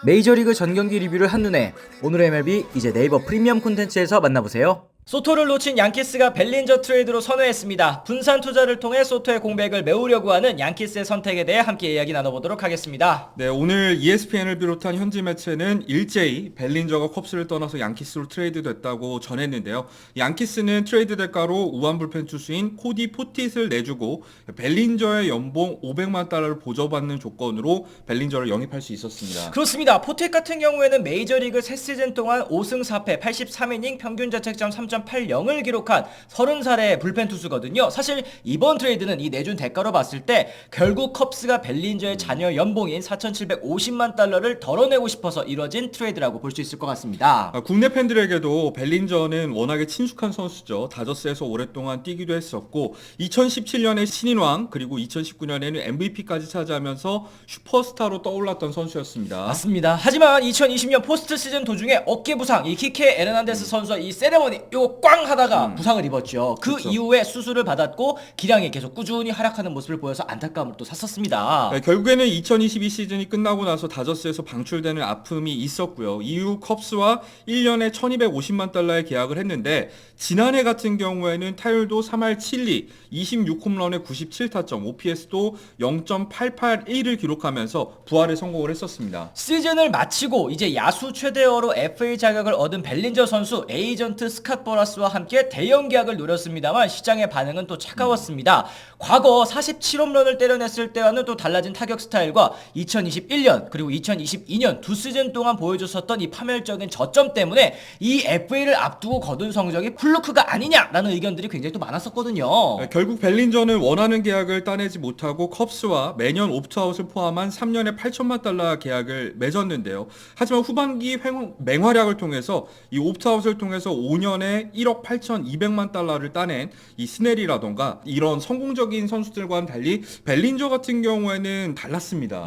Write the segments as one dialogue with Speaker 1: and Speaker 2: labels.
Speaker 1: 메이저리그 전경기 리뷰를 한눈에 오늘의 MLB 이제 네이버 프리미엄 콘텐츠에서 만나보세요. 소토를 놓친 양키스가 벨린저 트레이드로 선회했습니다. 분산 투자를 통해 소토의 공백을 메우려고 하는 양키스의 선택에 대해 함께 이야기 나눠보도록 하겠습니다.
Speaker 2: 네, 오늘 ESPN을 비롯한 현지 매체는 일제히 벨린저가 컵스를 떠나서 양키스로 트레이드됐다고 전했는데요. 양키스는 트레이드 대가로 우한 불펜 투수인 코디 포티스를 내주고 벨린저의 연봉 500만 달러를 보조받는 조건으로 벨린저를 영입할 수 있었습니다.
Speaker 1: 그렇습니다. 포텟 같은 경우에는 메이저리그 3시즌 동안 5승 4패 83이닝 평균 자책점 3.80을 기록한 30살의 불펜 투수거든요. 사실 이번 트레이드는 이 내준 대가로 봤을 때 결국 컵스가 벨린저의 자녀 연봉인 4,750만 달러를 덜어내고 싶어서 이뤄진 트레이드라고 볼 수 있을 것 같습니다.
Speaker 2: 국내 팬들에게도 벨린저는 워낙에 친숙한 선수죠. 다저스에서 오랫동안 뛰기도 했었고 2017년에 신인왕 그리고 2019년에는 MVP까지 차지하면서 슈퍼스타로 떠올랐던 선수였습니다.
Speaker 1: 맞습니다. 하지만 2020년 포스트 시즌 도중에 어깨 부상, 이 키케 에르난데스 선수와 이 세레머니 이거 꽝 하다가 부상을 입었죠. 그
Speaker 2: 그쵸.
Speaker 1: 이후에 수술을 받았고 기량이 계속 꾸준히 하락하는 모습을 보여서 안타까움을 또 샀었습니다.
Speaker 2: 네, 결국에는 2022 시즌이 끝나고 나서 다저스에서 방출되는 아픔이 있었고요. 이후 컵스와 1년에 1250만 달러의 계약을 했는데 지난해 같은 경우에는 타율도 3할 7리, 26홈런에 97타점, OPS도 0.881을 기록하면서 부활에 성공을 했었습니다.
Speaker 1: 시즌을 마치고 이제 야수 최대어로 FA 자격을 얻은 벨린저 선수 에이전트 스캇 보라스와 함께 대형 계약을 노렸습니다만 시장의 반응은 또 차가웠습니다. 과거 47홈런을 때려냈을 때와는 또 달라진 타격 스타일과 2021년 그리고 2022년 두 시즌 동안 보여줬었던 이 파멸적인 저점 때문에 이 FA를 앞두고 거둔 성적이 플루크가 아니냐라는 의견들이 굉장히 또 많았었거든요.
Speaker 2: 결국 벨린저는 원하는 계약을 따내지 못하고 컵스와 매년 옵트아웃을 포함한 3년에 8천만 달러 계약을 맺었는데요. 하지만 후반기 맹활약을 통해서 이 옵트아웃을 통해서 5년에 1억 8,200만 달러를 따낸 이 스넬이라던가 이런 성공적인 선수들과는 달리 벨린저 같은 경우에는 달랐습니다.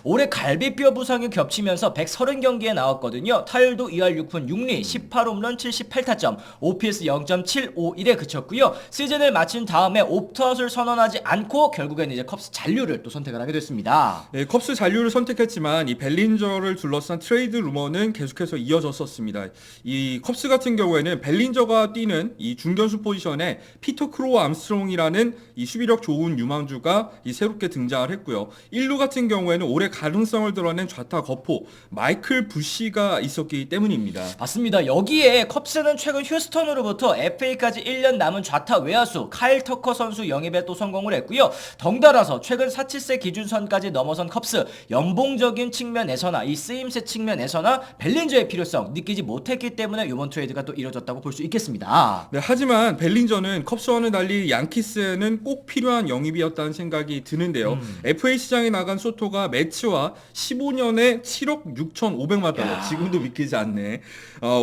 Speaker 1: 올해 갈비뼈 부상이 겹치면서 130경기에 나왔거든요. 타율도 2할 6푼 6리, 18홈런 78타점, OPS 0.751에 그쳤고요. 시즌을 마친 다음에 옵트아웃을 선언하지 않고 결국에는 이제 컵스 잔류를 또 선택을 하게 됐습니다.
Speaker 2: 네, 컵스 잔류를 선택했지만 이 벨린저를 둘러싼 트레이드 루머는 계속해서 이어졌었습니다. 이 컵스 같은 경우에는 벨린저가 뛰는 이 중견수 포지션에 피터 크로우 암스트롱이라는 이 수비력 좋은 유망주가 이 새롭게 등장을 했고요. 1루 같은 경우에는 올해 가능성을 드러낸 좌타 거포 마이클 부시가 있었기 때문입니다.
Speaker 1: 맞습니다. 여기에 컵스는 최근 휴스턴으로부터 FA까지 1년 남은 좌타 외야수 카일 터커 선수 영입에 또 성공을 했고요. 덩달아서 최근 4.7세 기준선까지 넘어선 컵스 연봉적인 측면에서나 이 쓰임새 측면에서나 벨린저의 필요성 느끼지 못했기 때문에 이번 트레이드가 또 이뤄졌다고 볼 수 있겠습니다.
Speaker 2: 네, 하지만 벨린저는 컵스와는 달리 양키스에는 꼭 필요한 영입이었다는 생각이 드는데요. FA 시장에 나간 소토가 매치와 15년에 7억 6,500만 달러. 지금도 믿기지 않네.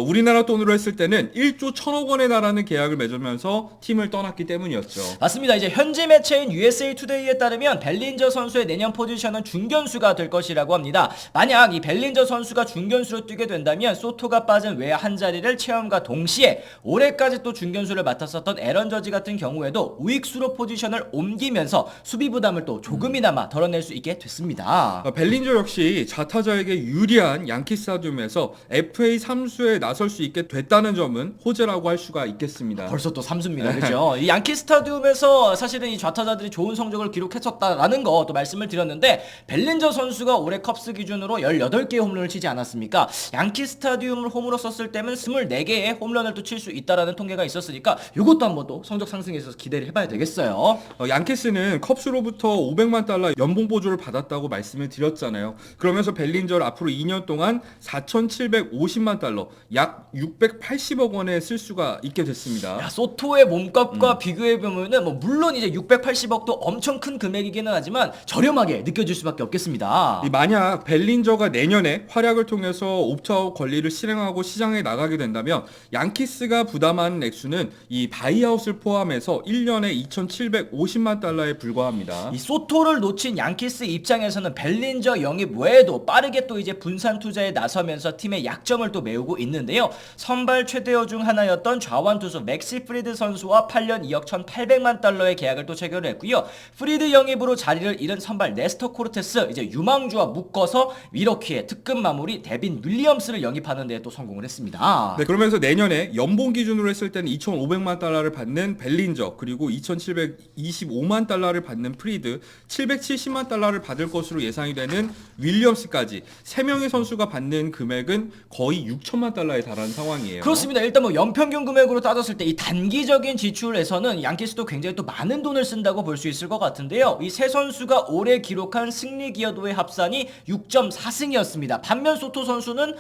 Speaker 2: 우리나라 돈으로 했을 때는 1조 1,000억 원에 달하는 계약을 맺으면서 팀을 떠났기 때문이었죠.
Speaker 1: 맞습니다. 이제 현지 매체인 USA 투데이에 따르면 벨린저 선수의 내년 포지션은 중견수가 될 것이라고 합니다. 만약 이 벨린저 선수가 중견수로 뛰게 된다면 소토가 빠진 외야 한 자리를 체험과 동시에 올해까지 또 중견수를 맡았었던 에런 저지 같은 경우에도 우익수로 포지션을 옮기면서 수비 부담을 또 조금이나마 덜어낼 수 있게 됐습니다.
Speaker 2: 벨린저 역시 좌타자에게 유리한 양키 스타디움에서 FA 3수에 나설 수 있게 됐다는 점은 호재라고 할 수가 있겠습니다.
Speaker 1: 벌써 또 3수입니다. 그죠? 이 양키 스타디움에서 사실은 이 좌타자들이 좋은 성적을 기록했었다라는 거 또 말씀을 드렸는데 벨린저 선수가 올해 컵스 기준으로 18개의 홈런을 치지 않았습니까? 양키 스타디움을 홈으로 썼을 때는 24개의 홈런을 또 칠 수 있다라는 통계가 있었으니까 이것도 한번 또 성적 상승에 있어서 기대를 해봐야 되겠어요.
Speaker 2: 양키스는 컵스로부터 500만 달러 연봉 보조를 받았다고 말씀을 드렸잖아요. 그러면서 벨린저를 앞으로 2년 동안 4,750만 달러, 약 680억 원에 쓸 수가 있게 됐습니다.
Speaker 1: 야, 소토의 몸값과 비교해보면은 뭐 물론 이제 680억도 엄청 큰 금액이기는 하지만 저렴하게 느껴질 수밖에 없겠습니다.
Speaker 2: 만약 벨린저가 내년에 활약을 통해서 옵트아웃 권리를 실행하고 시장에 나가게 된다면 양키스가 양키스가 부담하는 액수는 이 바이아웃을 포함해서 1년에 2,750만 달러에 불과합니다.
Speaker 1: 이 소토를 놓친 양키스 입장에서는 벨린저 영입 외에도 빠르게 또 이제 분산 투자에 나서면서 팀의 약점을 또 메우고 있는데요. 선발 최대어 중 하나였던 좌완 투수 맥시 프리드 선수와 8년 2억 1,800만 달러의 계약을 또 체결했고요. 프리드 영입으로 자리를 잃은 선발 네스터 코르테스, 이제 유망주와 묶어서 미러키의 특급 마무리 데빈 윌리엄스를 영입하는 데 또 성공을 했습니다.
Speaker 2: 네, 그러면서 내년에 연봉 기준으로 했을 때는 2,500만 달러를 받는 벨린저, 그리고 2,725만 달러를 받는 프리드, 770만 달러를 받을 것으로 예상이 되는 윌리엄스까지 3명의 선수가 받는 금액은 거의 6천만 달러에 달하는 상황이에요.
Speaker 1: 그렇습니다. 일단 뭐 연평균 금액으로 따졌을 때 이 단기적인 지출에서는 양키스도 굉장히 또 많은 돈을 쓴다고 볼 수 있을 것 같은데요. 이 세 선수가 올해 기록한 승리 기여도의 합산이 6.4승이었습니다. 반면 소토 선수는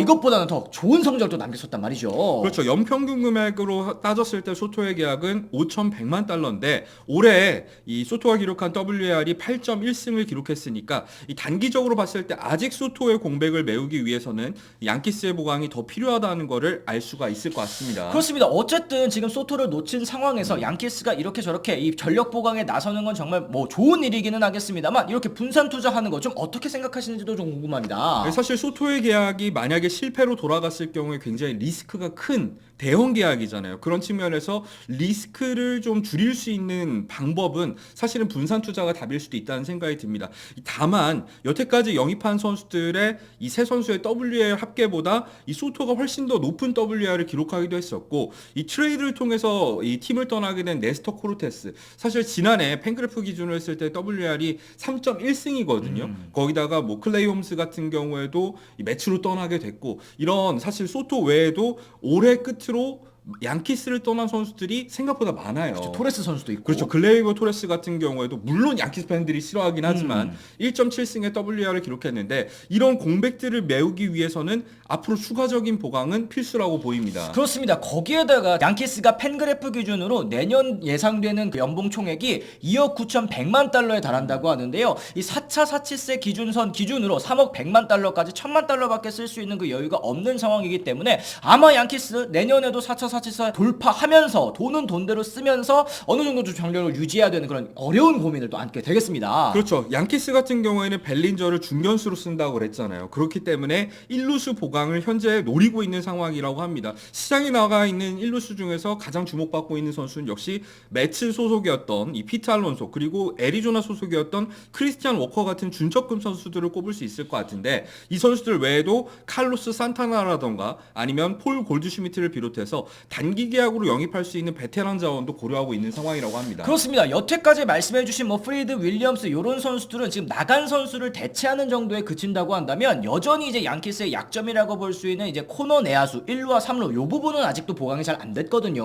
Speaker 1: 이것보다는 더 좋은 성적을 또 남겼었단 말이죠.
Speaker 2: 그렇죠. 연평균 금액으로 따졌을 때 소토의 계약은 5,100만 달러인데 올해 이 소토가 기록한 WAR이 8.1승을 기록했으니까 이 단기적으로 봤을 때 아직 소토의 공백을 메우기 위해서는 양키스의 보강이 더 필요하다는 것을 알 수가 있을 것 같습니다.
Speaker 1: 그렇습니다. 어쨌든 지금 소토를 놓친 상황에서 양키스가 이렇게 저렇게 이 전력 보강에 나서는 건 정말 뭐 좋은 일이기는 하겠습니다만 이렇게 분산 투자하는 거 좀 어떻게 생각하시는지도 좀 궁금합니다.
Speaker 2: 사실 소토의 계약이 만약에 실패로 돌아갔을 경우에 굉장히 리스크가 큰 대형 계약이잖아요. 그런 측면에서 리스크를 좀 줄일 수 있는 방법은 사실은 분산 투자가 답일 수도 있다는 생각이 듭니다. 다만 여태까지 영입한 선수들의 이 세 선수의 WAR 합계보다 이 소토가 훨씬 더 높은 WAR을 기록하기도 했었고, 이 트레이드를 통해서 이 팀을 떠나게 된 네스터 코르테스, 사실 지난해 팬그래프 기준으로 했을 때 WAR이 3.1승이거든요. 거기다가 뭐 클레이 홈스 같은 경우에도 이 매치로 떠나게 됐고, 이런 사실 소토 외에도 올해 끝으로 양키스를 떠난 선수들이 생각보다 많아요.
Speaker 1: 그렇죠. 토레스 선수도 있고.
Speaker 2: 그렇죠. 글레이버 토레스 같은 경우에도 물론 양키스 팬들이 싫어하긴 하지만 1.7승의 WAR을 기록했는데 이런 공백들을 메우기 위해서는 앞으로 추가적인 보강은 필수라고 보입니다.
Speaker 1: 그렇습니다. 거기에다가 양키스가 팬그래프 기준으로 내년 예상되는 그 연봉 총액이 2억 9,100만 달러에 달한다고 하는데요. 이 4차 사치세 기준선 기준으로 3억 100만 달러까지 1,000만 달러밖에 쓸 수 있는 그 여유가 없는 상황이기 때문에 아마 양키스 내년에도 4차 사치세 돌파하면서 돈은 돈대로 쓰면서 어느 정도 좀 정력을 유지해야 되는 그런 어려운 고민을 또 안게 되겠습니다.
Speaker 2: 그렇죠. 양키스 같은 경우에는 벨린저를 중견수로 쓴다고 그랬잖아요. 그렇기 때문에 1루수 보강을 현재 노리고 있는 상황이라고 합니다. 시장에 나가 있는 1루수 중에서 가장 주목받고 있는 선수는 역시 매츠 소속이었던 이 피트 알론소, 그리고 애리조나 소속이었던 크리스티안 워커 같은 준적금 선수들을 꼽을 수 있을 것 같은데, 이 선수들 외에도 칼로스 산타나라던가 아니면 폴 골드슈미트를 비롯해서 단기 계약으로 영입할 수 있는 베테랑 자원도 고려하고 있는 상황이라고 합니다.
Speaker 1: 그렇습니다. 여태까지 말씀해주신 뭐 프리드, 윌리엄스 이런 선수들은 지금 나간 선수를 대체하는 정도에 그친다고 한다면 여전히 이제 양키스의 약점이라고 볼 수 있는 이제 코너 내야수 1루와 3루 요 부분은 아직도 보강이 잘 안 됐거든요.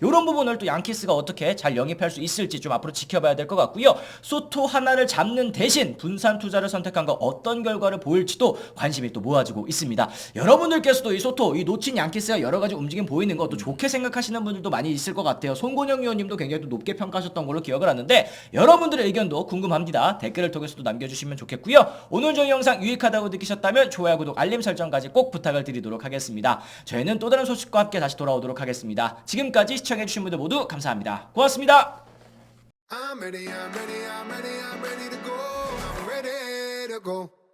Speaker 1: 이런 부분을 또 양키스가 어떻게 잘 영입할 수 있을지 좀 앞으로 지켜봐야 될 것 같고요. 소토 하나를 잡는 대신 분산 투자를 선택한 거 어떤 결과를 보일지도 관심이 또 모아지고 있습니다. 여러분들께서도 이 소토, 이 놓친 양키스가 여러 가지 움직임 보이는 거 또 좋게 생각하시는 분들도 많이 있을 것 같아요. 송곤영 위원님도 굉장히 또 높게 평가하셨던 걸로 기억을 하는데 여러분들의 의견도 궁금합니다. 댓글을 통해서도 남겨주시면 좋겠고요. 오늘 저희 영상 유익하다고 느끼셨다면 좋아요, 구독, 알림 설정까지 꼭 부탁을 드리도록 하겠습니다. 저희는 또 다른 소식과 함께 다시 돌아오도록 하겠습니다. 지금까지 시청해주신 분들 모두 감사합니다. 고맙습니다.
Speaker 3: I'm ready to go. I'm ready to go.